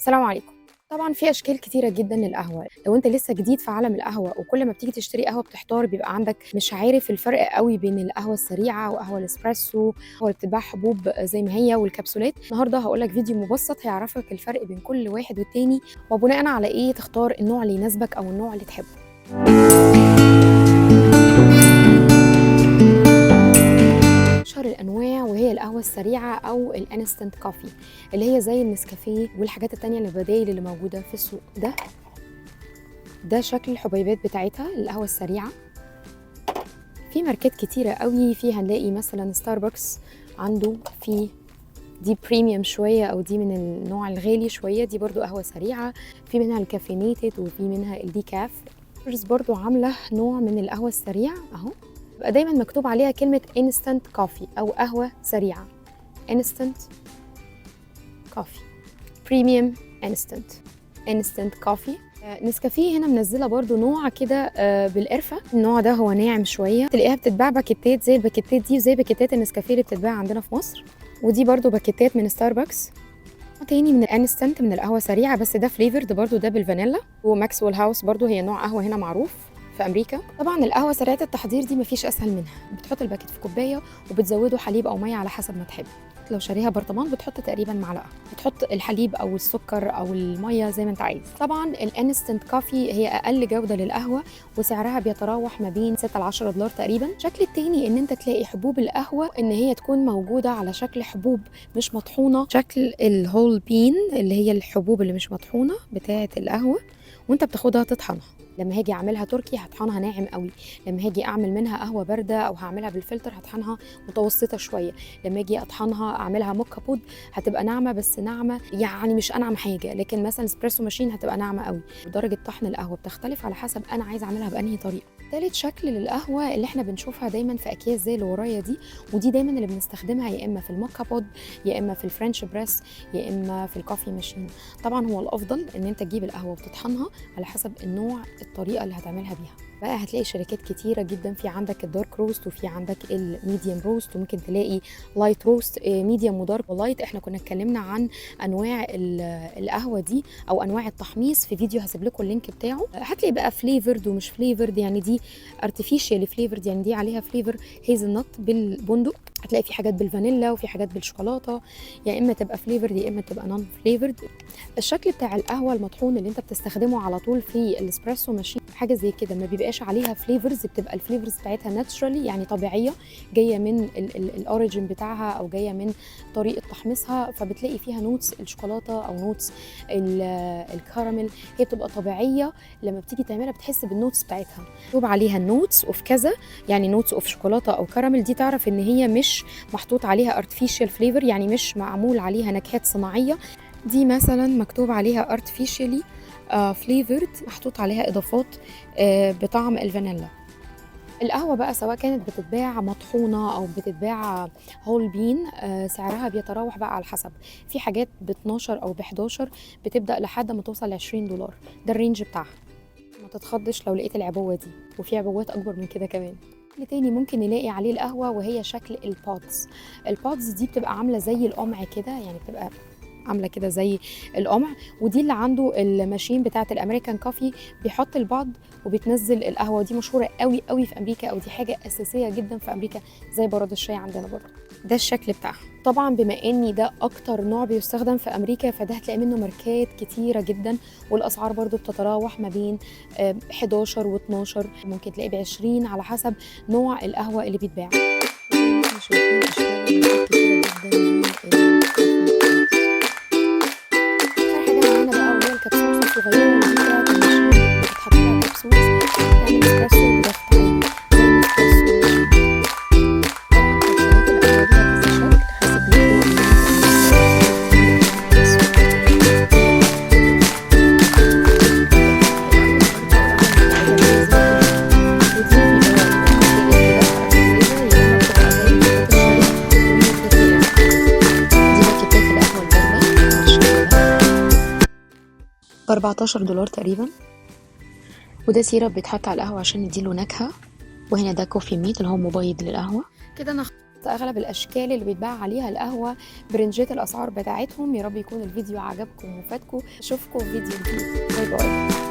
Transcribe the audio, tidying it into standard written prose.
السلام عليكم. طبعًا في أشكال كتيرة جدًا للقهوة، لو أنت لسه جديد في عالم القهوة وكل ما بتيجي تشتري قهوة بتحتار، بيبقى عندك مش عارف الفرق أوي بين القهوة السريعة وقهوة الإسبريسو، القهوة اللي بتتباع حبوب زي ما هي والكبسولات. النهارده هاقول لك فيديو مبسط هيعرفك الفرق بين كل واحد والتاني، وبناءً على إيه تختار النوع اللي يناسبك أو النوع اللي تحبه. أشهر الأنواع وهي القهوة السريعة أو الإنستنت كوفي اللي هي زي النسكافيه والحاجات التانية البدايل اللي موجودة في السوق. ده شكل الحبيبات بتاعتها القهوة السريعة. في ماركات كتيرة قوي، فيها هنلاقي مثلا ستاربكس عنده دي بريميوم شوية أو دي من النوع الغالي شوية، دي برضو قهوة سريعة. في منها الكافينيتد وفي منها الديكاف. برضو عاملة نوع من القهوة السريع اهو، بقى دايما مكتوب عليها كلمة انستنت كوفي أو قهوة سريعة. انستنت كوفي بريميوم انستنت كوفي. نسكافيه هنا منزله برضو نوع كده بالقرفه. النوع ده هو ناعم شويه، تلاقيها بتتباع باكيتات زي الباكيتات دي وزي باكيتات النسكافيه اللي بتتباع عندنا في مصر. ودي برضو باكيتات من ستاربكس. تاني من الانستنت من القهوه سريعه، بس ده فليفرد برضو، ده بالفانيلا. وماكسويل هاوس برضو هي نوع قهوه هنا معروف في امريكا. طبعا القهوه سريعه التحضير دي مفيش اسهل منها، بتحط الباكيت في كوبايه وبتزوده حليب او ميه على حسب ما تحب. لو شاريها برطمان بتحط تقريبا معلقه، بتحط الحليب او السكر او الميه زي ما انت عايز. طبعا الانستنت كوفي هي اقل جوده للقهوه وسعرها بيتراوح ما بين 6 ل 10 دولار تقريبا. الشكل التاني ان انت تلاقي حبوب القهوه ان هي تكون موجوده على شكل حبوب مش مطحونه، شكل الهول بين اللي هي الحبوب اللي مش مطحونه بتاعه القهوه، وانت بتاخدها تطحنها. لما هاجي اعملها تركي هطحنها ناعم قوي، لما هاجي اعمل منها قهوه بارده او هعملها بالفلتر هطحنها متوسطه شويه، لما اجي اطحنها اعملها موكا بود هتبقى ناعمه، بس ناعمه يعني مش انعم حاجه، لكن مثلا اسبريسو ماشين هتبقى ناعمه قوي. درجه طحن القهوه بتختلف على حسب انا عايزه اعملها بانهي طريقه. ثالث شكل للقهوه اللي احنا بنشوفها دايما في اكياس زي اللي ورايا دي، ودي دايما اللي بنستخدمها يا اما في الموكا بود يا اما في الفرنش بريس يا اما في الكوفي ماشين. طبعا هو الافضل ان انت تجيب القهوه وتطحنها على حسب النوع الطريقه اللي هتعملها بيها. بقى هتلاقي شركات كتيره جدا، في عندك الدارك روست وفي عندك الميديوم روست، وممكن تلاقي لايت روست. ميديوم ودارك ولايت احنا كنا اتكلمنا عن انواع القهوه دي او انواع التحميص في فيديو هسيب لكم اللينك بتاعه. هتلاقي بقى فليفرد ومش فليفرد، يعني دي ارتفيشال فليفرد، يعني دي عليها فليفر هيزل نت بالبندق. هتلاقي في حاجات بالفانيلا وفي حاجات بالشوكولاته، يا اما تبقى فليفرد يا اما تبقى نون فليفرد. الشكل بتاع القهوه المطحون اللي انت بتستخدمه على طول في الاسبريسو ماشين حاجه زي كده، ما بيبقاش عليها فليفرز، بتبقى الفليفرز بتاعتها ناتشرالي يعني طبيعيه، جايه من الاوريجين بتاعها او جايه من طريقه تحميصها، فبتلاقي فيها نوتس الشوكولاته او نوتس الكراميل، هي بتبقى طبيعيه. لما بتيجي تعملها بتحس بالنوتس بتاعتها، مكتوب عليها النوتس اوف كذا، يعني نوتس اوف شوكولاته او كراميل، دي تعرف ان هي مش محطوط عليها artificial flavor، يعني مش معمول عليها نكهات صناعيه. دي مثلا مكتوب عليها artificially flavored، محطوط عليها اضافات بطعم الفانيلا. القهوه بقى سواء كانت بتتباع مطحونه او بتتباع هول بين، سعرها بيتراوح بقى على حسب، في حاجات ب 12 او ب 11 بتبدا لحد ما توصل ل 20 دولار، ده الرينج بتاعها. ما تتخضش لو لقيت العبوه دي، وفي عبوات اكبر من كده كمان. تاني ممكن نلاقي عليه القهوه وهي شكل البودز دي بتبقى عامله زي القمع كده، يعني بتبقى عامله كده زي القمع، ودي اللي عنده الماشين بتاعه الامريكان كوفي بيحط البعض وبتنزل القهوه، دي مشهوره قوي قوي في امريكا، او دي حاجه اساسيه جدا في امريكا زي براد الشاي عندنا برضه. ده الشكل بتاعها. طبعا بما ان ده اكتر نوع بيستخدم في امريكا، فده هتلاقي منه ماركات كتيره جدا، والاسعار برضو بتتراوح ما بين 11 و12، ممكن تلاقي ب20 على حسب نوع القهوه اللي بيتباع. شايفين اشكال كتيره جدا. الكبسولة الصغيرة دي بتاعت المشروب، بتحط لها كبسولة تعمل اسبريسو بضغط عالي ب 14 دولار تقريبا. وده سيرب بيتحط على القهوه عشان يديله نكهه. وهنا ده كوفي ميت اللي هو مبيض للقهوه. كده انا اغلب الاشكال اللي بيتباع عليها القهوه برنجات الاسعار بتاعتهم. يا رب يكون الفيديو عجبكم وفادكم. اشوفكم في فيديو جديد. باي باي.